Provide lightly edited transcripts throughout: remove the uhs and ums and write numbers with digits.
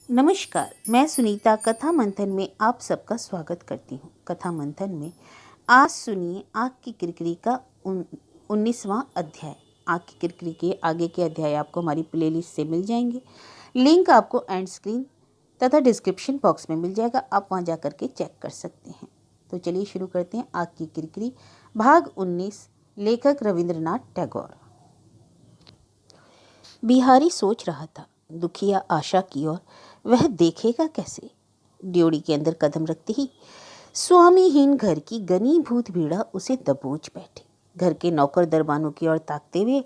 नमस्कार, मैं सुनीता कथा मंथन में आप सबका स्वागत करती हूँ। कथा मंथन में आज सुनिए आग की किरकिरी का 19वां अध्याय। आग की किरकिरी के आगे के अध्याय आपको हमारी प्लेलिस्ट से मिल जाएंगे। लिंक आपको एंड स्क्रीन तथा डिस्क्रिप्शन बॉक्स में मिल जाएगा, आप वहाँ जा करके चेक कर सकते हैं। तो चलिए शुरू करते हैं। आग की किरकिरी भाग 19, लेखक रविंद्रनाथ टैगोर। बिहारी सोच रहा था, दुखिया आशा की ओर वह देखेगा कैसे। ड्योढ़ी के अंदर कदम रखते ही स्वामीहीन घर की घनीभूत भीड़ा उसे दबोच बैठी। घर के नौकर दरबानों की ओर ताकते हुए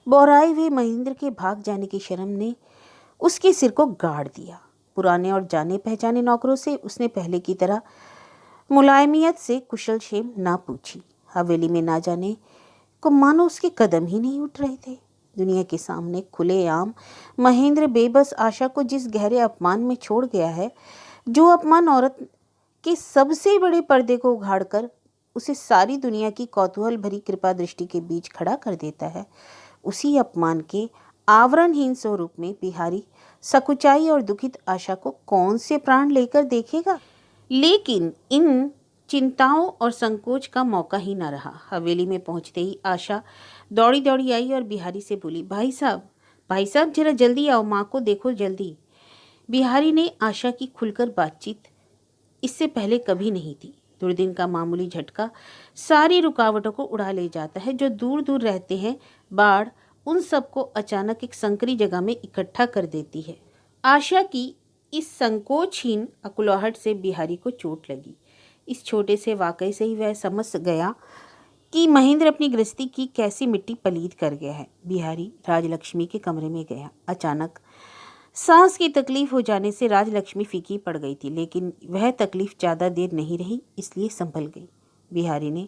बौराए हुए महेंद्र के भाग जाने की शर्म ने उसके सिर को गाड़ दिया। पुराने और जाने पहचाने नौकरों से उसने पहले की तरह मुलायमियत से कुशल क्षेम ना पूछी। हवेली में ना जाने को मानो उसके कदम ही नहीं उठ रहे थे। दुनिया के सामने खुलेआम महेंद्र बेबस आशा को जिस गहरे अपमान में छोड़ गया है, जो अपमान औरत के सबसे बड़े पर्दे को उघाड़कर उसे सारी दुनिया की कौतूहल भरी कृपा दृष्टि के बीच खड़ा कर देता है, उसी अपमान के आवरणहीन स्वरूप में बिहारी सकुचाई और दुखित आशा को कौन से प्राण लेकर देखेगा। लेकिन इन चिंताओं और संकोच का मौका ही न रहा। हवेली में पहुंचते ही आशा दौड़ी दौड़ी आई और बिहारी से बोली, भाई साहब जरा जल्दी आओ, माँ को देखो जल्दी। बिहारी ने आशा की खुलकर बातचीत इससे पहले कभी नहीं थी। दुर्दिन का मामूली झटका सारी रुकावटों को उड़ा ले जाता है। जो दूर दूर रहते हैं, बाढ़ उन सबको अचानक एक संकरी जगह में इकट्ठा कर देती है। आशा की इस संकोचहीन अकुलाहट से बिहारी को चोट लगी। इस छोटे से वाकई से ही वह समझ गया कि महेंद्र अपनी गृहस्थी की कैसी मिट्टी पलीद कर गया है। बिहारी राजलक्ष्मी के कमरे में गया। अचानक सांस की तकलीफ हो जाने से राजलक्ष्मी फीकी पड़ गई थी, लेकिन वह तकलीफ ज़्यादा देर नहीं रही, इसलिए संभल गई। बिहारी ने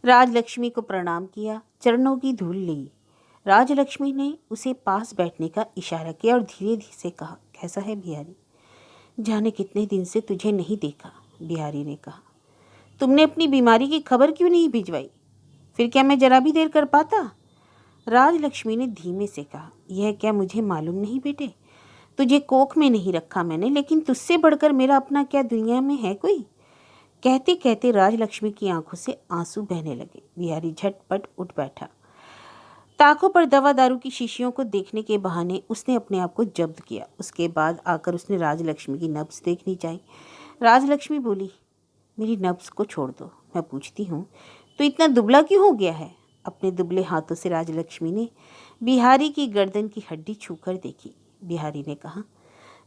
राजलक्ष्मी को प्रणाम किया, चरणों की धूल ली। राजलक्ष्मी ने उसे पास बैठने का इशारा किया और धीरे धीरे से कहा, कैसा है बिहारी? जाने कितने दिन से तुझे नहीं देखा। बिहारी ने कहा, तुमने अपनी बीमारी की खबर क्यों नहीं भिजवाई? फिर क्या मैं जरा भी देर कर पाता? राजलक्ष्मी ने धीमे से कहा, यह क्या मुझे मालूम नहीं बेटे, तुझे कोख में नहीं रखा मैंने, लेकिन तुझसे बढ़कर मेरा अपना क्या दुनिया में है कोई? कहते कहते राजलक्ष्मी की आंखों से आंसू बहने लगे। बिहारी झटपट उठ बैठा। ताकों पर दवा दारू की शीशियों को देखने के बहाने उसने अपने आप को जब्त किया। उसके बाद आकर उसने राजलक्ष्मी की नब्ज देखनी चाहिए। राजलक्ष्मी बोली, मेरी नब्ज को छोड़ दो, मैं पूछती हूँ तो इतना दुबला क्यों हो गया है? अपने दुबले हाथों से राजलक्ष्मी ने बिहारी की गर्दन की हड्डी छूकर देखी। बिहारी ने कहा,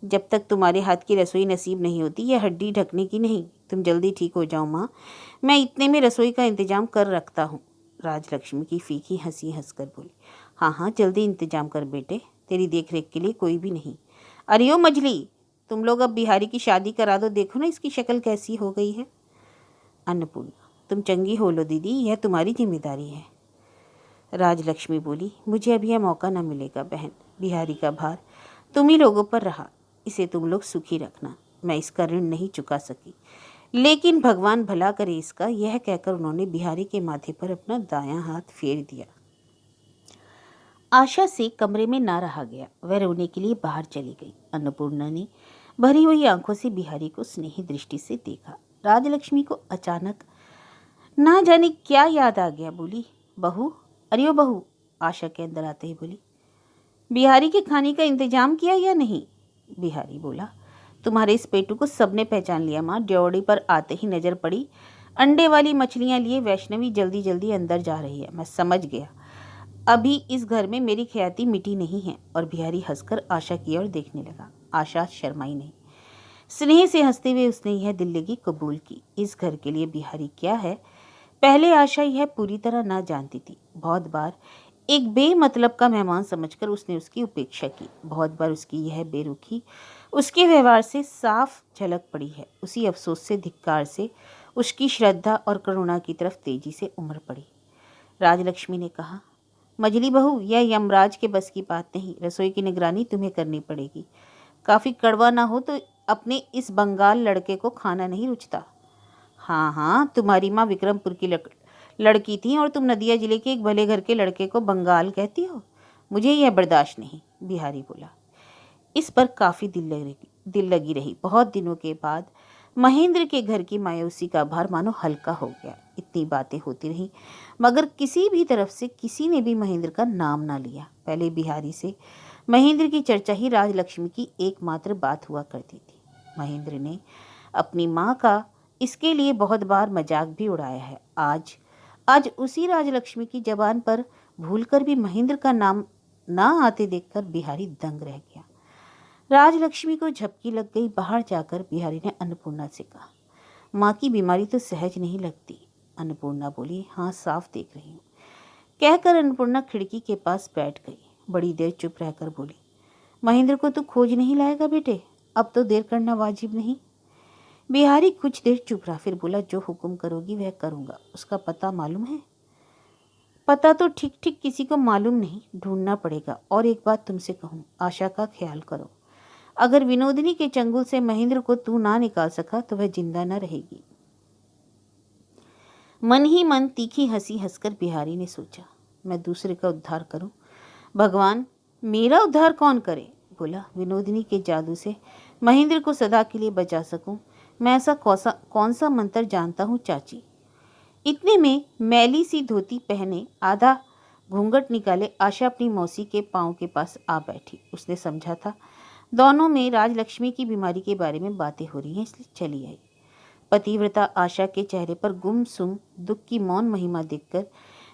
जब तक तुम्हारे हाथ की रसोई नसीब नहीं होती, यह हड्डी ढकने की नहीं। तुम जल्दी ठीक हो जाओ माँ, मैं इतने में रसोई का इंतजाम कर रखता हूँ। राजलक्ष्मी की फीकी हंसी हंसकर बोली, हाँ हाँ जल्दी इंतजाम कर बेटे, तेरी देख रेख के लिए कोई भी नहीं। अरे ओ मजली, तुम लोग अब बिहारी की शादी करा दो, देखो ना इसकी शक्ल कैसी हो गई है। अन्नपूर्णा, तुम चंगी हो लो दीदी, यह तुम्हारी जिम्मेदारी है। राजलक्ष्मी बोली, मुझे अब यह मौका न मिलेगा बहन। बिहारी का भार तुम ही लोगों पर रहा, इसे तुम लोग सुखी रखना। मैं इसका ऋण नहीं चुका सकी, लेकिन भगवान भला करे इसका। यह कहकर उन्होंने बिहारी के माथे पर अपना दायां हाथ फेर दिया। आशा से कमरे में ना रहा गया, वह रोने के लिए बाहर चली गई। अन्नपूर्णा ने भरी हुई आंखों से बिहारी को स्नेही दृष्टि से देखा। राजलक्ष्मी को अचानक ना जाने क्या याद आ गया। बोली, बहू, अरे ओ बहू। आशा के अंदर आते ही बोली, बिहारी के खाने का इंतजाम किया या नहीं? बिहारी बोला, तुम्हारे इस पेटू को सबने पहचान लिया माँ। ड्योढ़ी पर आते ही नजर पड़ी, अंडे वाली मछलियां लिए वैष्णवी जल्दी जल्दी अंदर जा रही है। मैं समझ गया, अभी इस घर में मेरी ख्याति मिटी नहीं है। और बिहारी हंसकर आशा की ओर देखने लगा। आशा शर्माई नहीं, स्नेह से हंसते हुए उसने यह दिल्लगी कबूल की। इस घर के लिए बिहारी क्या है, पहले आशा यह पूरी तरह ना जानती थी। बहुत बार एक बेमतलब का मेहमान समझकर उसने उसकी उपेक्षा की। बहुत बार उसकी यह बेरुखी उसके व्यवहार से साफ झलक पड़ी है। उसी अफसोस से, धिक्कार से उसकी श्रद्धा और करुणा की तरफ तेजी से उमड़ पड़ी। राजलक्ष्मी ने कहा, मजली बहू, यह यमराज के बस की बात नहीं, रसोई की निगरानी तुम्हें करनी पड़ेगी। काफ़ी कड़वा ना हो तो अपने इस बंगाल लड़के को खाना नहीं रुचता। हाँ हाँ, तुम्हारी माँ विक्रमपुर की लड़की थी और तुम नदिया जिले के एक भले घर के लड़के को बंगाल कहती हो? मुझे यह बर्दाश्त नहीं। बिहारी बोला। इस पर काफ़ी दिल दिल लगी रही। बहुत दिनों के बाद महेंद्र के घर की मायूसी का भार मानो हल्का हो गया। इतनी बातें होती रहीं मगर किसी भी तरफ से किसी ने भी महेंद्र का नाम ना लिया। पहले बिहारी से महेंद्र की चर्चा ही राजलक्ष्मी की एकमात्र बात हुआ करती थी। महेंद्र ने अपनी माँ का इसके लिए बहुत बार मजाक भी उड़ाया है। आज उसी राजलक्ष्मी की जबान पर भूलकर भी महेंद्र का नाम ना आते देखकर बिहारी दंग रह गया। राजलक्ष्मी को झपकी लग गई। बाहर जाकर बिहारी ने अन्नपूर्णा से कहा, माँ की बीमारी तो सहज नहीं लगती। अन्नपूर्णा बोली, हाँ साफ देख रही हूँ। कहकर अन्नपूर्णा खिड़की के पास बैठ गई। बड़ी देर चुप रहकर बोली, महेंद्र को तू खोज नहीं लाएगा बेटे? अब तो देर करना वाजिब नहीं। बिहारी कुछ देर चुप रहा, फिर बोला, जो हुक्म करोगी वह करूँगा। उसका पता मालूम है? पता तो ठीक ठीक किसी को मालूम नहीं, ढूंढना पड़ेगा। और एक बात तुमसे कहूँ, आशा का ख्याल करो। अगर विनोदिनी के चंगुल से महेंद्र को तू ना निकाल सका तो वह जिंदा न रहेगी। मन ही मन तीखी हंसी हंसकर बिहारी ने सोचा, मैं दूसरे का उद्धार करूं? भगवान, मेरा उद्धार कौन करे? बोला, विनोदिनी के जादू से महेंद्र को सदा के लिए बचा सकूं, मैं ऐसा कौन सा मंत्र जानता हूँ चाची। इतने में मैली सी धोती पहने आधा घूंघट निकाले आशा अपनी मौसी के पांव के पास आ बैठी। उसने समझा था दोनों में राजलक्ष्मी की बीमारी के बारे में बातें हो रही हैं, इसलिए चली आई। पतिव्रता आशा के चेहरे पर गुमसुम दुख की मौन महिमा देखकर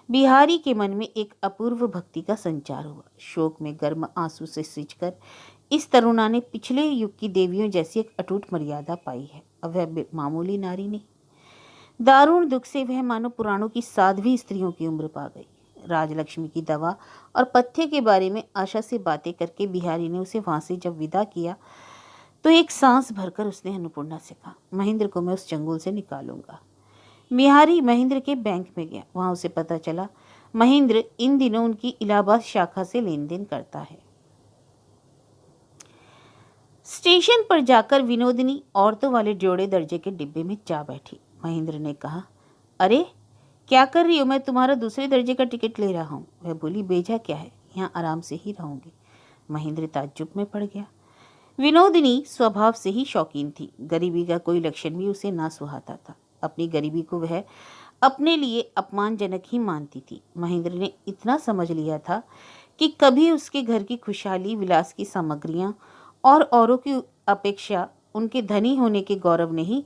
बिहारी के मन में एक अपूर्व भक्ति का संचार हुआ। शोक में गर्म आंसू से सिंचकर इस तरुणा ने पिछले युग की देवियों जैसी एक अटूट मर्यादा पाई है। अब वह मामूली नारी नहीं, दारुण दुख से वह मानो पुराणों की साध्वी स्त्रियों की उम्र पा गई। राजलक्ष्मी की दवा और पथ्य के बारे में आशा से बातें करके बिहारी ने उसे वहां से जब विदा किया तो एक सांस भरकर उसने अन्नपूर्णा से कहा, महेंद्र को मैं उस चंगुल से निकालूंगा। बिहारी महेंद्र के बैंक में गया। वहां उसे पता चला महेंद्र इन दिनों उनकी इलाहाबाद शाखा से लेन देन करता है। स्टेशन पर जाकर विनोदिनी औरतों वाले जोड़े दर्जे के डिब्बे में जा बैठी। महेंद्र ने कहा, अरे क्या कर रही हो? मैं तुम्हारा दूसरे दर्जे का टिकट ले रहा हूँ। वह बोली, बेजा क्या है, यहाँ आराम से ही रहूंगी। महेंद्र ताज्जुब में पड़ गया। विनोदिनी स्वभाव से ही शौकीन थी। गरीबी का कोई लक्षण भी उसे ना सुहाता था। अपनी गरीबी को वह अपने लिए अपमानजनक ही मानती थी। महेंद्र ने इतना समझ लिया था कि कभी उसके घर की खुशहाली, विलास की सामग्रियां और औरों की अपेक्षा उनके धनी होने के गौरव ने ही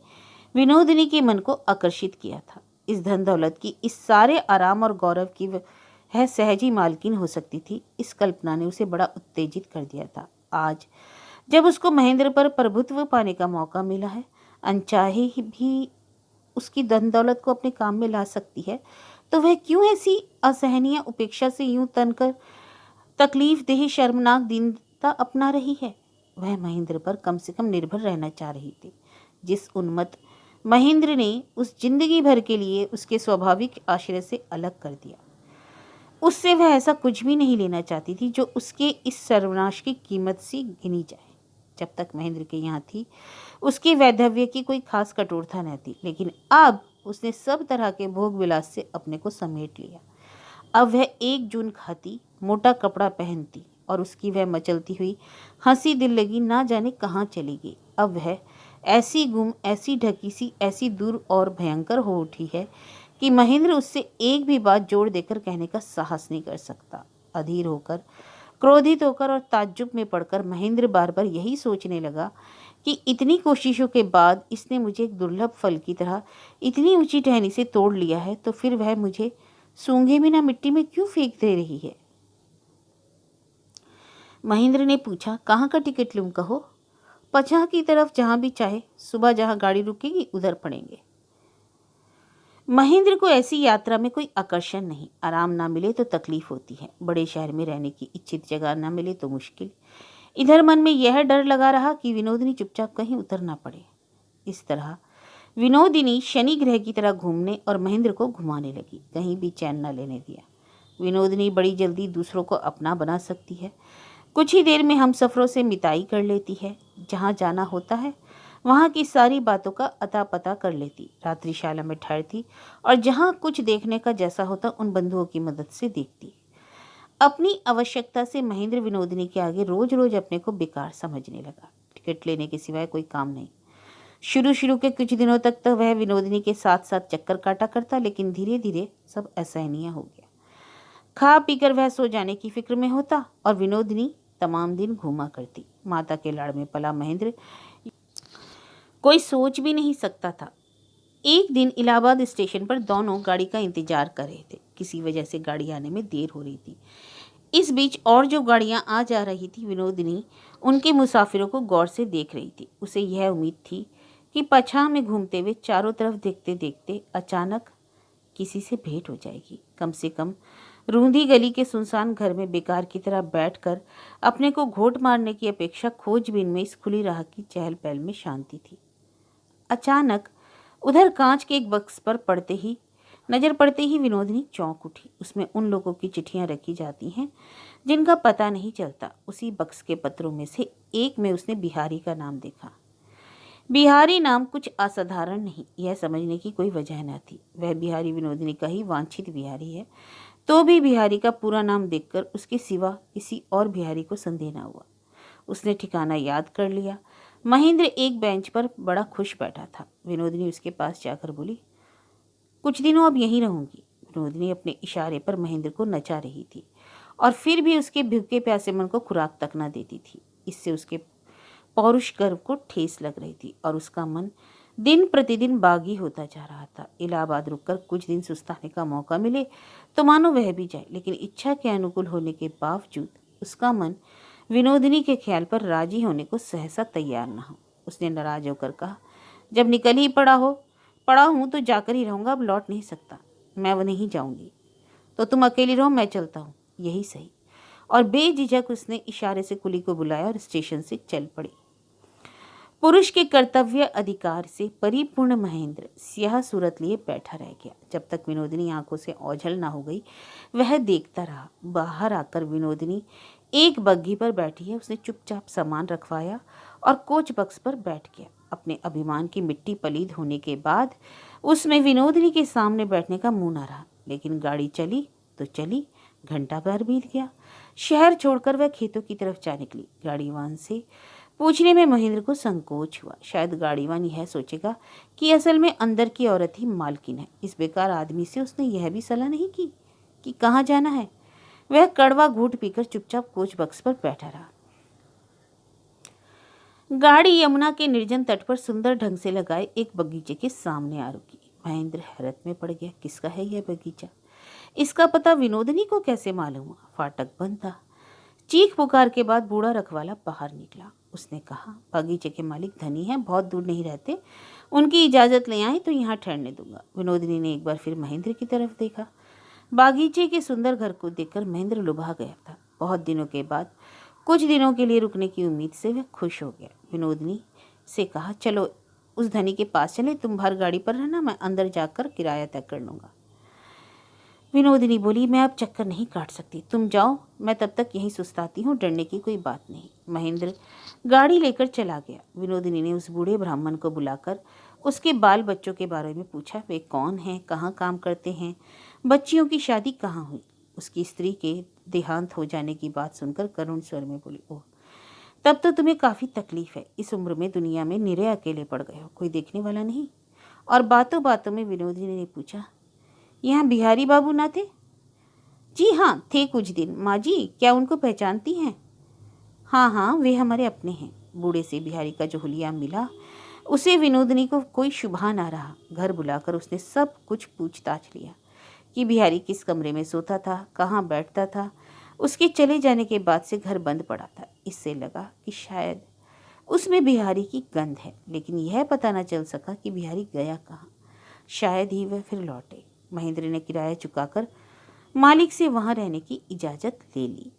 विनोदिनी के मन को आकर्षित किया था। इस धन दौलत की, इस सारे आराम और गौरव की वह सहज ही मालकिन हो सकती थी, इस कल्पना ने उसे बड़ा उत्तेजित कर दिया था। आज जब उसको महेंद्र पर प्रभुत्व पाने का मौका मिला है, अनचाहे भी उसकी धन दौलत को अपने काम में ला सकती है, तो वह क्यों ऐसी असहनीय उपेक्षा से यूं तनकर तकलीफ देह शर्मनाक दीनता अपना रही है? वह महेंद्र पर कम से कम निर्भर रहना चाह रही थी। जिस उन्मत्त महेंद्र ने उस जिंदगी भर के लिए उसके स्वाभाविक आश्रय से अलग कर दिया, उससे वह ऐसा कुछ भी नहीं लेना चाहती थी जो उसके इस सर्वनाश की कीमत से गिनी जाए। जब तक महेंद्र के यहाँ थी उसके वैधव्य की कोई खास कठोरता न थी, लेकिन अब उसने सब तरह के भोग विलास से अपने को समेट लिया। अब वह एक जून खाती, मोटा कपड़ा पहनती और उसकी वह मचलती हुई हंसी दिल लगी ना जाने कहाँ चली गई। अब वह ऐसी गुम, ऐसी ढकी सी, ऐसी दूर और भयंकर हो उठी है कि महेंद्र उससे एक भी बात जोड़ देकर कहने का साहस नहीं कर सकता। अधीर होकर, क्रोधित होकर और ताज्जुब में पड़कर महेंद्र बार बार यही सोचने लगा कि इतनी कोशिशों के बाद इसने मुझे एक दुर्लभ फल की तरह इतनी ऊंची टहनी से तोड़ लिया है, तो फिर वह मुझे सूंघे बिना मिट्टी में क्यों फेंक दे रही है। महेंद्र ने पूछा, कहाँ का टिकट लूं? कहो। पछा की तरफ, जहां भी चाहे। सुबह जहां गाड़ी रुकेगी उधर पड़ेंगे। महेंद्र को ऐसी यात्रा में कोई आकर्षण नहीं। आराम ना मिले तो तकलीफ होती है, बड़े शहर में रहने की इच्छित जगह ना मिले तो मुश्किल। इधर मन में यह डर लगा रहा कि विनोदिनी चुपचाप कहीं उतर ना पड़े। इस तरह विनोदिनी शनि ग्रह की तरह घूमने और महेंद्र को घुमाने लगी, कहीं भी चैन न लेने दिया। विनोदिनी बड़ी जल्दी दूसरों को अपना बना सकती है, कुछ ही देर में हम सफरों से मिताई कर लेती है, जहाँ जाना होता है वहाँ की सारी बातों का अता पता कर लेती, रात्रिशाला में ठहरती और जहाँ कुछ देखने का जैसा होता उन बंधुओं की मदद से देखती। अपनी आवश्यकता से महेंद्र विनोदिनी के आगे रोज रोज अपने को बेकार समझने लगा। टिकट लेने के सिवाय कोई काम नहीं। शुरू शुरू के कुछ दिनों तक तो वह विनोदिनी के साथ साथ चक्कर काटा करता, लेकिन धीरे धीरे सब असहनीय हो गया। खा पीकर वह सो जाने की फिक्र में होता और विनोदिनी तमाम दिन घूमा करती। माता के लाड़ में पला महेंद्र कोई सोच भी नहीं सकता था। एक दिन इलाहाबाद स्टेशन पर दोनों गाड़ी का इंतजार कर रहे थे। किसी वजह से गाड़ी आने में देर हो रही थी। इस बीच और जो गाड़ियां आ जा रही थी, विनोदिनी उनके मुसाफिरों को गौर से देख रही थी। उसे यह उम्मीद थी कि पछाड़ में घूमते हुए चारों तरफ देखते देखते अचानक किसी से भेंट हो जाएगी। कम से कम रूंधी गली के सुनसान घर में बेकार की तरह बैठकर अपने को घोट मारने की अपेक्षा खोजबीन में इस खुली राह की चहल पहल में शांति थी। अचानक उधर कांच के एक बक्स पर नजर पड़ते ही विनोदिनी चौंक उठी। उसमें उन लोगों की चिट्ठियां रखी जाती हैं जिनका पता नहीं चलता। उसी बक्स के पत्रों में से एक में उसने बिहारी का नाम देखा। बिहारी नाम कुछ असाधारण नहीं, यह समझने की कोई वजह न थी। वह बिहारी विनोदिनी का ही वांछित बिहारी है। तो भी बिहारी का पूरा नाम देखकर उसके सिवा किसी और बिहारी को संदेह न हुआ। उसने ठिकाना याद कर लिया। महेंद्र एक बेंच पर बड़ा खुश बैठा था। विनोदिनी उसके पास जाकर बोली, कुछ दिनों अब यहीं रहूंगी। विनोदिनी अपने इशारे पर महेंद्र को नचा रही थी और फिर भी उसके भूखे प्यासे मन को खुराक तक न देती थी। इससे उसके पौरुष गर्व को ठेस लग रही थी और उसका मन दिन प्रतिदिन बागी होता जा रहा था। इलाहाबाद रुककर कुछ दिन सुस्ताने का मौका मिले तो मानो वह भी जाए, लेकिन इच्छा के अनुकूल होने के बावजूद उसका मन विनोदिनी के ख्याल पर राजी होने को सहसा तैयार न हो। उसने नाराज होकर कहा, जब निकल ही पड़ा हूँ तो जाकर ही रहूंगा, अब लौट नहीं सकता। मैं वो नहीं जाऊंगी। तो तुम अकेली रहो, मैं चलता हूँ, यही सही। और बेझिझक उसने इशारे से कुली को बुलाया और स्टेशन से चल पड़ी। पुरुष के कर्तव्य अधिकार से परिपूर्ण महेंद्र स्याह सूरत लिए बैठा रह गया। जब तक विनोदिनी आंखों से ओझल ना हो गई वह देखता रहा। बाहर आकर विनोदिनी एक बग्घी पर बैठी है। उसने चुपचाप सामान रखवाया और कोच बक्स पर बैठ गया। अपने अभिमान की मिट्टी पलीद होने के बाद उसमें विनोदिनी के सामने बैठने का मुंह न रहा। लेकिन गाड़ी चली तो चली। घंटा भर बीत गया। शहर छोड़कर वह खेतों की तरफ जा निकली। गाड़ीवान से पूछने में महेंद्र को संकोच हुआ। शायद गाड़ीवान यह सोचेगा कि असल में अंदर की औरत ही मालकिन है। इस बेकार आदमी से उसने यह भी सलाह नहीं की कि कहाँ जाना है। वह कड़वा घूंट पीकर चुपचाप कोच बक्स पर बैठा रहा। गाड़ी यमुना के निर्जन तट पर सुंदर ढंग से लगाए एक बगीचे के सामने आ रुकी। महेंद्र हैरत में पड़ गया। किसका है यह बगीचा? इसका पता विनोदिनी को कैसे मालूम हुआ? फाटक बंद था। चीख पुकार के बाद बूढ़ा रखवाला बाहर निकला। उसने कहा, बगीचे के मालिक धनी हैं, बहुत दूर नहीं रहते, उनकी इजाजत ले आए तो यहाँ ठहरने दूंगा। विनोदिनी ने एक बार फिर महेंद्र की तरफ देखा। बागीचे के सुंदर घर को देखकर महेंद्र लुभा गया था। बहुत दिनों के बाद कुछ दिनों के लिए रुकने की उम्मीद से वह खुश हो गया। विनोदिनी से कहा, चलो उस धनी के पास चले, तुम बाहर गाड़ी पर रहना, मैं अंदर जाकर किराया तय कर लूँगा। विनोदिनी बोली, मैं अब चक्कर नहीं काट सकती, तुम जाओ, मैं तब तक यहीं सुस्ताती हूँ, डरने की कोई बात नहीं। महेंद्र गाड़ी लेकर चला गया। विनोदिनी ने उस बूढ़े ब्राह्मण को बुलाकर उसके बाल बच्चों के बारे में पूछा। वे कौन हैं, कहाँ काम करते हैं, बच्चियों की शादी कहाँ हुई। उसकी स्त्री के देहांत हो जाने की बात सुनकर करुण स्वर में बोली, ओह, तब तो तुम्हें काफ़ी तकलीफ है। इस उम्र में दुनिया में निरे अकेले पड़ गए हो, कोई देखने वाला नहीं। और बातों बातों में विनोदिनी ने पूछा, यहाँ बिहारी बाबू ना थे? जी हाँ, थे कुछ दिन। माँ जी, क्या उनको पहचानती हैं? हाँ हाँ, वे हमारे अपने हैं। बूढ़े से बिहारी का जो हुलिया मिला उसे विनोदिनी को कोई शुभा ना रहा। घर बुलाकर उसने सब कुछ पूछताछ लिया कि बिहारी किस कमरे में सोता था, कहाँ बैठता था। उसके चले जाने के बाद से घर बंद पड़ा था। इससे लगा कि शायद उसमें बिहारी की गंध है, लेकिन यह पता न चल सका कि बिहारी गया कहाँ। शायद ही वह फिर लौटे। महेंद्र ने किराया चुकाकर मालिक से वहां रहने की इजाज़त ले ली।